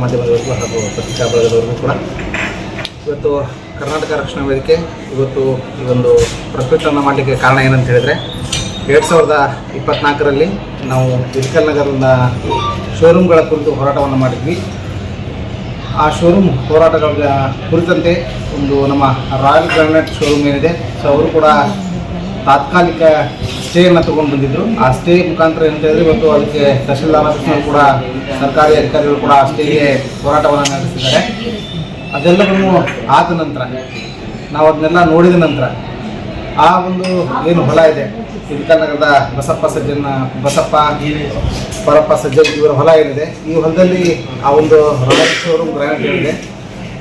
ಮಾಧ್ಯಮದವರಿಗೂ ಹಾಗೂ ಪತ್ರಿಕಾ ಬಳಗದವರಿಗೂ ಕೂಡ ಇವತ್ತು ಕರ್ನಾಟಕ ರಕ್ಷಣಾ ವೇದಿಕೆ ಇವತ್ತು ಈ ಒಂದು ಪ್ರಕೃತಿಯನ್ನು ಮಾಡಲಿಕ್ಕೆ ಕಾರಣ ಏನಂತ ಹೇಳಿದರೆ 2024ರಲ್ಲಿ ನಾವು ಇಳಕಲ್ ನಗರದ ಶೋರೂಮ್ಗಳ ಕುರಿತು ಹೋರಾಟವನ್ನು ಮಾಡಿದ್ವಿ. ಆ ಶೋರೂಮ್ ಹೋರಾಟಗಳ ಕುರಿತಂತೆ ಒಂದು ನಮ್ಮ ರಾಯಲ್ ಗ್ರಾನೈಟ್ ಶೋರೂಮ್ ಏನಿದೆ ಸೊ ಅವರು ಕೂಡ ತಾತ್ಕಾಲಿಕ ಸ್ಟೇಯನ್ನು ತೊಗೊಂಡು ಬಂದಿದ್ದರು. ಆ ಸ್ಟೇ ಮುಖಾಂತರ ಏನಂತ ಹೇಳಿದ್ರೆ ಇವತ್ತು ಅದಕ್ಕೆ ತಹಶೀಲ್ದಾರ್ ಆಫೀಸ್ನವರು ಕೂಡ ಸರ್ಕಾರಿ ಅಧಿಕಾರಿಗಳು ಕೂಡ ಆ ಸ್ಟೇಗೆ ಹೋರಾಟವನ್ನು ನಡೆಸಿದ್ದಾರೆ. ಅದೆಲ್ಲವನ್ನು ಆದ ನಂತರ ನಾವು ಅದನ್ನೆಲ್ಲ ನೋಡಿದ ನಂತರ ಆ ಒಂದು ಏನು ಹೊಲ ಇದೆ ಇಳಕಲ್ ನಗರದ ಬಸಪ್ಪ ಪರಪ್ಪ ಸಜ್ಜನ್ ಇವರ ಹೊಲ ಏನಿದೆ, ಈ ಹೊಲದಲ್ಲಿ ಆ ಒಂದು ರಾಯಲ್ ಶೋರೂಮ್ ಗ್ರಾನೈಟ್ ಏನಿದೆ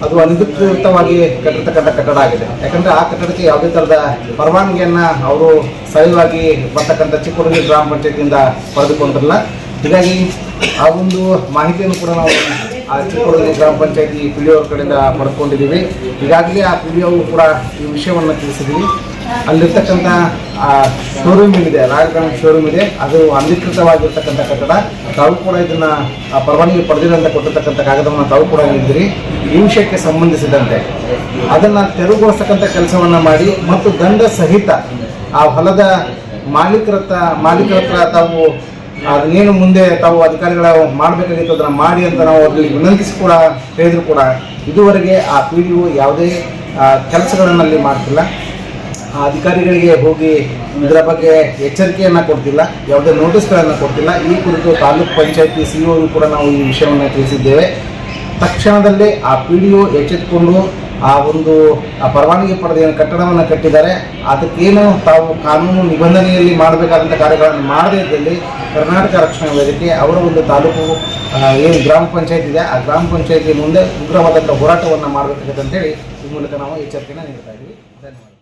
ಅದು ಅನಧಿಕೃತವಾಗಿ ಕಟ್ಟಿರ್ತಕ್ಕಂಥ ಕಟ್ಟಡ ಆಗಿದೆ. ಯಾಕಂದರೆ ಆ ಕಟ್ಟಡಕ್ಕೆ ಯಾವುದೇ ಥರದ ಪರವಾನಗಿಯನ್ನು ಅವರು ಸಹಜವಾಗಿ ಬರ್ತಕ್ಕಂಥ ಚಿಕ್ಕೋಡಿ ಗ್ರಾಮ ಪಂಚಾಯತಿಯಿಂದ ಪಡೆದುಕೊಂಡಿರಲ್ಲ. ಹೀಗಾಗಿ ಆ ಒಂದು ಮಾಹಿತಿಯನ್ನು ಕೂಡ ನಾವು ಆ ಚಿಕ್ಕೋಡಿ ಗ್ರಾಮ ಪಂಚಾಯತಿ PDO ಅವ್ರ ಕಡೆಯಿಂದ ಪಡ್ಕೊಂಡಿದ್ದೀವಿ. ಈಗಾಗಲೇ ಆ PDO ಕೂಡ ಈ ವಿಷಯವನ್ನು ತಿಳಿಸಿದ್ದೀವಿ. ಅಲ್ಲಿರ್ತಕ್ಕಂಥ ಆ ಶೋರೂಮ್ ಏನಿದೆ, ರಾಯಲ್ ಗ್ರಾನೈಟ್ ಶೋರೂಮ್ ಇದೆ, ಅದು ಅನಧಿಕೃತವಾಗಿರ್ತಕ್ಕಂಥ ಕಟ್ಟಡ. ತಾವು ಕೂಡ ಇದನ್ನು ಪರವಾನಗಿ ಪಡೆದಿರಂತ ಕೊಟ್ಟಿರ್ತಕ್ಕಂಥ ಕಾಗದವನ್ನು ತಾವು ಕೂಡ ನೀಡಿದಿರಿ. ಈ ವಿಷಯಕ್ಕೆ ಸಂಬಂಧಿಸಿದಂತೆ ಅದನ್ನು ತೆರವುಗೊಳಿಸ್ತಕ್ಕಂಥ ಕೆಲಸವನ್ನು ಮಾಡಿ ಮತ್ತು ದಂಡ ಸಹಿತ ಆ ಹೊಲದ ಮಾಲೀಕರ ಹತ್ರ ತಾವು ಅದನ್ನೇನು ಮುಂದೆ ತಾವು ಅಧಿಕಾರಿಗಳ ಮಾಡಬೇಕಾಗಿತ್ತು ಅದನ್ನು ಮಾಡಿ ಅಂತ ನಾವು ಅದರಲ್ಲಿ ವಿನಂತಿಸಿ ಕೂಡ ಹೇಳಿದ್ರು ಕೂಡ ಇದುವರೆಗೆ ಆ PDO ಯಾವುದೇ ಕೆಲಸಗಳನ್ನಲ್ಲಿ ಮಾಡ್ತಿಲ್ಲ. ಆ ಅಧಿಕಾರಿಗಳಿಗೆ ಹೋಗಿ ಇದರ ಬಗ್ಗೆ ಎಚ್ಚರಿಕೆಯನ್ನು ಕೊಡ್ತಿಲ್ಲ, ಯಾವುದೇ ನೋಟಿಸ್ಗಳನ್ನು ಕೊಡ್ತಿಲ್ಲ. ಈ ಕುರಿತು ತಾಲೂಕು ಪಂಚಾಯತಿ CO ಕೂಡ ನಾವು ಈ ವಿಷಯವನ್ನು ತಿಳಿಸಿದ್ದೇವೆ. ತಕ್ಷಣದಲ್ಲೇ ಆ PDO ಎಚ್ಚೆತ್ತುಕೊಂಡು ಆ ಒಂದು ಪರವಾನಗಿ ಪಡೆದ ಏನು ಕಟ್ಟಡವನ್ನು ಕಟ್ಟಿದ್ದಾರೆ ಅದಕ್ಕೇನು ತಾವು ಕಾನೂನು ನಿಬಂಧನೆಯಲ್ಲಿ ಮಾಡಬೇಕಾದಂಥ ಕಾರ್ಯಗಳನ್ನು ಮಾಡದೇ ಇದ್ದಲ್ಲಿ ಕರ್ನಾಟಕ ರಕ್ಷಣಾ ವೇದಿಕೆ ಅವರ ಒಂದು ತಾಲೂಕು ಏನು ಗ್ರಾಮ ಪಂಚಾಯತ್ ಇದೆ ಆ ಗ್ರಾಮ ಪಂಚಾಯತಿ ಮುಂದೆ ಉಗ್ರವಾದಂಥ ಹೋರಾಟವನ್ನು ಮಾಡಬೇಕಾಗುತ್ತೆ ಅಂತೇಳಿ ಈ ಮೂಲಕ ನಾವು ಎಚ್ಚರಿಕೆಯನ್ನು ನೀಡ್ತಾ ಇದ್ದೀವಿ. ಧನ್ಯವಾದ.